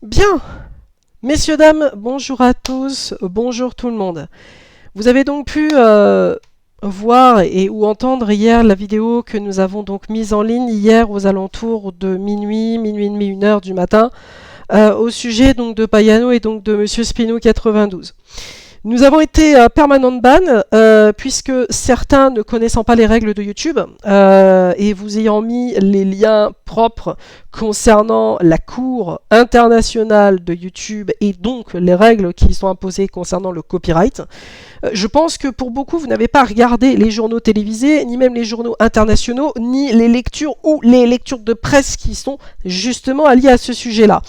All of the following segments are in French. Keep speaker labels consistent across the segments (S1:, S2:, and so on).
S1: Bien, messieurs, dames, bonjour à tous, bonjour tout le monde. Vous avez donc pu voir et ou entendre hier la vidéo que nous avons donc mise en ligne hier aux alentours de minuit, minuit et demi, 1 heure du matin, au sujet donc de Payano et donc de Monsieur Spino 92. Nous avons été permanent ban puisque certains ne connaissant pas les règles de YouTube et vous ayant mis les liens propres concernant la Cour internationale de YouTube et donc les règles qui sont imposées concernant le copyright, je pense que pour beaucoup vous n'avez pas regardé les journaux télévisés, ni même les journaux internationaux, ni les lectures ou les lectures de presse qui sont justement alliées à ce sujet-là.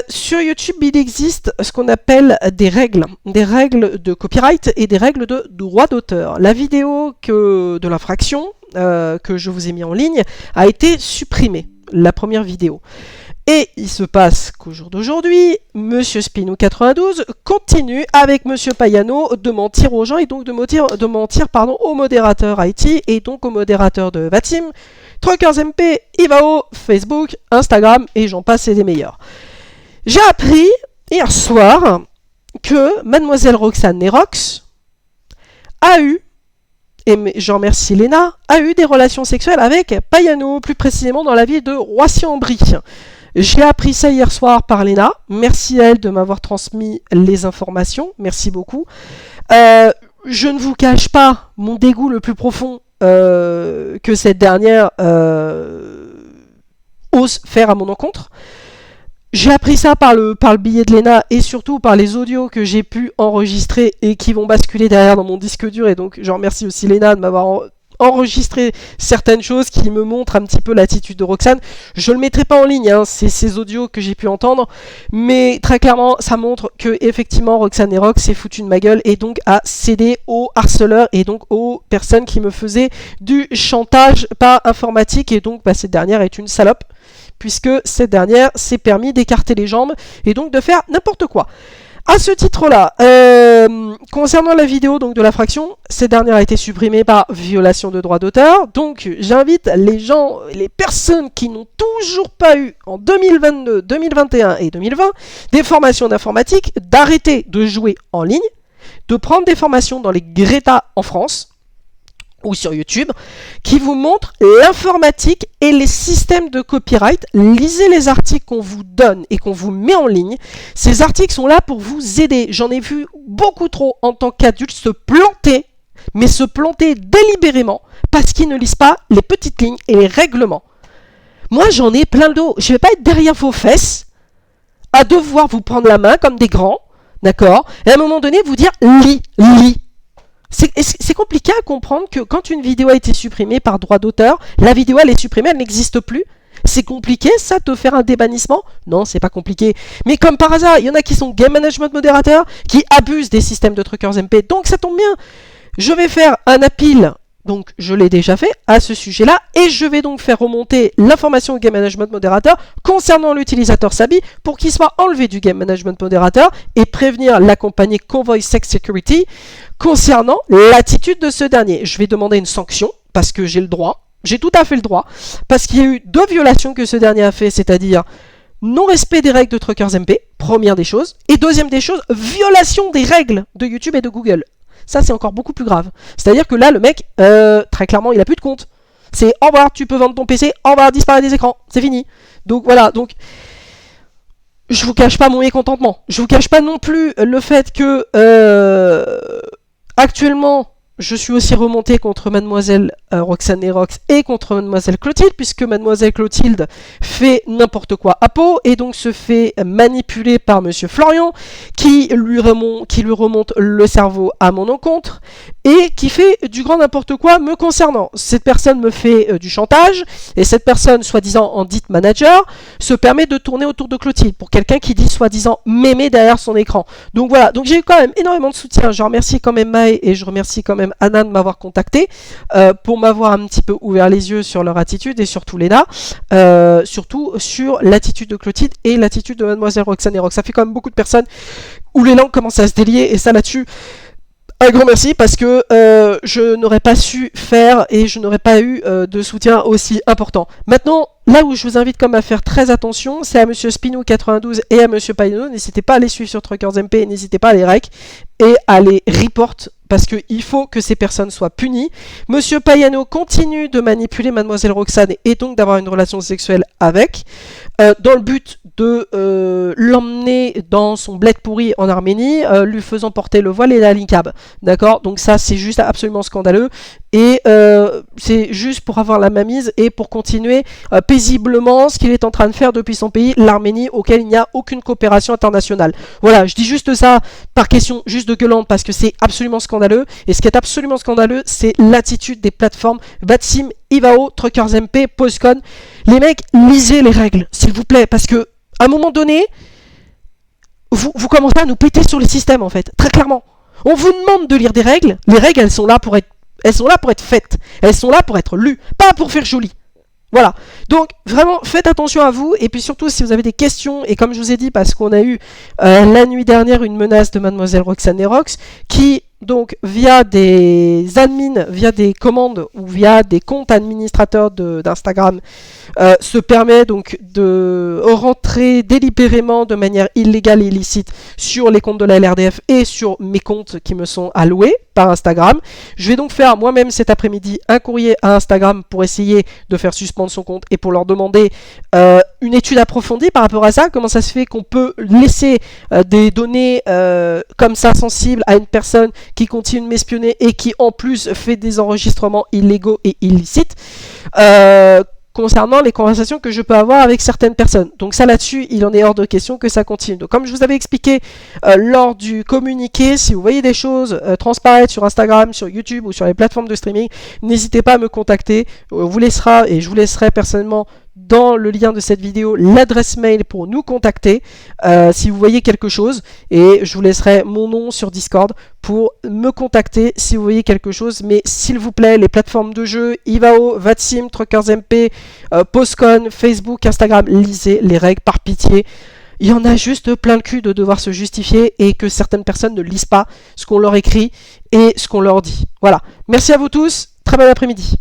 S1: Sur YouTube, il existe ce qu'on appelle des règles de copyright et des règles de droit d'auteur. La vidéo de l'infraction que je vous ai mis en ligne a été supprimée, la première vidéo. Et il se passe qu'au jour d'aujourd'hui, Monsieur Spino92 continue avec Monsieur Payano de mentir aux gens et donc de mentir au modérateur IT et donc au modérateur de Vatim, TruckersMP, Ivao, Facebook, Instagram et j'en passe et des meilleurs. J'ai appris hier soir que Mademoiselle Roxane Nerox a eu, et je remercie Léna, a eu des relations sexuelles avec Payano, plus précisément dans la ville de Roissy-en-Brie. J'ai appris ça hier soir par Léna. Merci à elle de m'avoir transmis les informations. Merci beaucoup. Je ne vous cache pas mon dégoût le plus profond que cette dernière ose faire à mon encontre. J'ai appris ça par le billet de Léna et surtout par les audios que j'ai pu enregistrer et qui vont basculer derrière dans mon disque dur. Et donc je remercie aussi Léna de m'avoir enregistré certaines choses qui me montrent un petit peu l'attitude de Roxane. Je le mettrai pas en ligne, hein, c'est ces audios que j'ai pu entendre, mais très clairement ça montre que effectivement Roxane Nerox s'est foutu de ma gueule et donc a cédé aux harceleurs et donc aux personnes qui me faisaient du chantage pas informatique et donc cette dernière est une salope puisque cette dernière s'est permis d'écarter les jambes et donc de faire n'importe quoi. À ce titre-là, concernant la vidéo donc de l'infraction, cette dernière a été supprimée par violation de droit d'auteur. Donc j'invite les gens, les personnes qui n'ont toujours pas eu en 2022, 2021 et 2020 des formations d'informatique d'arrêter de jouer en ligne, de prendre des formations dans les Greta en France ou sur YouTube, qui vous montrent l'informatique et les systèmes de copyright. Lisez les articles qu'on vous donne et qu'on vous met en ligne. Ces articles sont là pour vous aider. J'en ai vu beaucoup trop en tant qu'adulte se planter, mais se planter délibérément parce qu'ils ne lisent pas les petites lignes et les règlements. Moi, j'en ai plein le dos. Je ne vais pas être derrière vos fesses à devoir vous prendre la main comme des grands, d'accord, et à un moment donné vous dire lis. C'est compliqué à comprendre que quand une vidéo a été supprimée par droit d'auteur, la vidéo elle est supprimée, elle n'existe plus. C'est compliqué ça de faire un débannissement? Non, c'est pas compliqué. Mais comme par hasard, il y en a qui sont game management modérateurs, qui abusent des systèmes de truckers MP. Donc ça tombe bien. Je vais faire un appeal, donc je l'ai déjà fait à ce sujet-là, et je vais donc faire remonter l'information au game management modérateur concernant l'utilisateur Sabi pour qu'il soit enlevé du game management modérateur et prévenir la compagnie Convoy Sex Security concernant l'attitude de ce dernier. Je vais demander une sanction parce que j'ai le droit, j'ai tout à fait le droit, parce qu'il y a eu 2 violations que ce dernier a fait, c'est-à-dire non-respect des règles de Truckers MP, première des choses, et deuxième des choses, violation des règles de YouTube et de Google. Ça, c'est encore beaucoup plus grave. C'est-à-dire que là, le mec, très clairement, il a plus de compte. C'est au revoir, tu peux vendre ton PC, au revoir, disparaître des écrans, c'est fini. Donc voilà, donc je vous cache pas mon mécontentement. Je vous cache pas non plus le fait que actuellement, je suis aussi remonté contre Mademoiselle Roxane Nerox et contre Mademoiselle Clotilde, puisque Mademoiselle Clotilde fait n'importe quoi à Pau et donc se fait manipuler par Monsieur Florian, qui lui remonte le cerveau à mon encontre et qui fait du grand n'importe quoi me concernant. Cette personne me fait du chantage et cette personne, soi-disant en dite manager, se permet de tourner autour de Clotilde pour quelqu'un qui dit soi-disant mémé derrière son écran. Donc voilà, donc j'ai eu quand même énormément de soutien. Je remercie quand même Maë et je remercie quand même Anna de m'avoir contacté pour m'avoir un petit peu ouvert les yeux sur leur attitude et surtout Léna, surtout sur l'attitude de Clotilde et l'attitude de Mademoiselle Roxane Nerox. Ça fait quand même beaucoup de personnes où les langues commencent à se délier et ça là-dessus, un grand merci parce que je n'aurais pas su faire et je n'aurais pas eu de soutien aussi important. Maintenant, là où je vous invite comme à faire très attention, c'est à Monsieur Spinou92 et à Monsieur Payano. N'hésitez pas à les suivre sur Truckers MP, n'hésitez pas à les rec et à les report parce qu'il faut que ces personnes soient punies. Monsieur Payano continue de manipuler Mademoiselle Roxane et donc d'avoir une relation sexuelle avec, dans le but de l'emmener dans son bled pourri en Arménie, lui faisant porter le voile et la niqab. D'accord? Donc ça, c'est juste absolument scandaleux. Et c'est juste pour avoir la mainmise et pour continuer paisiblement ce qu'il est en train de faire depuis son pays, l'Arménie, auquel il n'y a aucune coopération internationale. Voilà, je dis juste ça par question juste de gueulante parce que c'est absolument scandaleux. Et ce qui est absolument scandaleux, c'est l'attitude des plateformes Vatsim, Ivao, Truckers MP, Postcon. Les mecs, lisez les règles, s'il vous plaît, parce que à un moment donné, vous commencez à nous péter sur le système en fait, très clairement. On vous demande de lire des règles. Les règles, elles sont là pour être faites. Elles sont là pour être lues, pas pour faire joli. Voilà. Donc, vraiment, faites attention à vous. Et puis surtout, si vous avez des questions, et comme je vous ai dit, parce qu'on a eu la nuit dernière une menace de Mademoiselle Roxane Rox, qui, donc, via des admins, via des commandes ou via des comptes administrateurs d'Instagram, se permet donc de rentrer délibérément de manière illégale et illicite sur les comptes de la LRDF et sur mes comptes qui me sont alloués par Instagram. Je vais donc faire moi-même cet après-midi un courrier à Instagram pour essayer de faire suspendre son compte et pour leur demander une étude approfondie par rapport à ça. Comment ça se fait qu'on peut laisser des données comme ça sensibles à une personne qui continue de m'espionner et qui en plus fait des enregistrements illégaux et illicites concernant les conversations que je peux avoir avec certaines personnes. Donc ça là-dessus, il en est hors de question que ça continue. Donc comme je vous avais expliqué lors du communiqué, si vous voyez des choses transparaître sur Instagram, sur YouTube ou sur les plateformes de streaming, n'hésitez pas à me contacter. On vous laissera, et je vous laisserai personnellement dans le lien de cette vidéo l'adresse mail pour nous contacter si vous voyez quelque chose, et je vous laisserai mon nom sur Discord pour me contacter si vous voyez quelque chose. Mais s'il vous plaît, les plateformes de jeu, Ivao, Vatsim, Truckers MP, Postcon, Facebook, Instagram, lisez les règles par pitié. Il y en a juste plein le cul de devoir se justifier et que certaines personnes ne lisent pas ce qu'on leur écrit et ce qu'on leur dit. Voilà. Merci à vous tous. Très bon après-midi.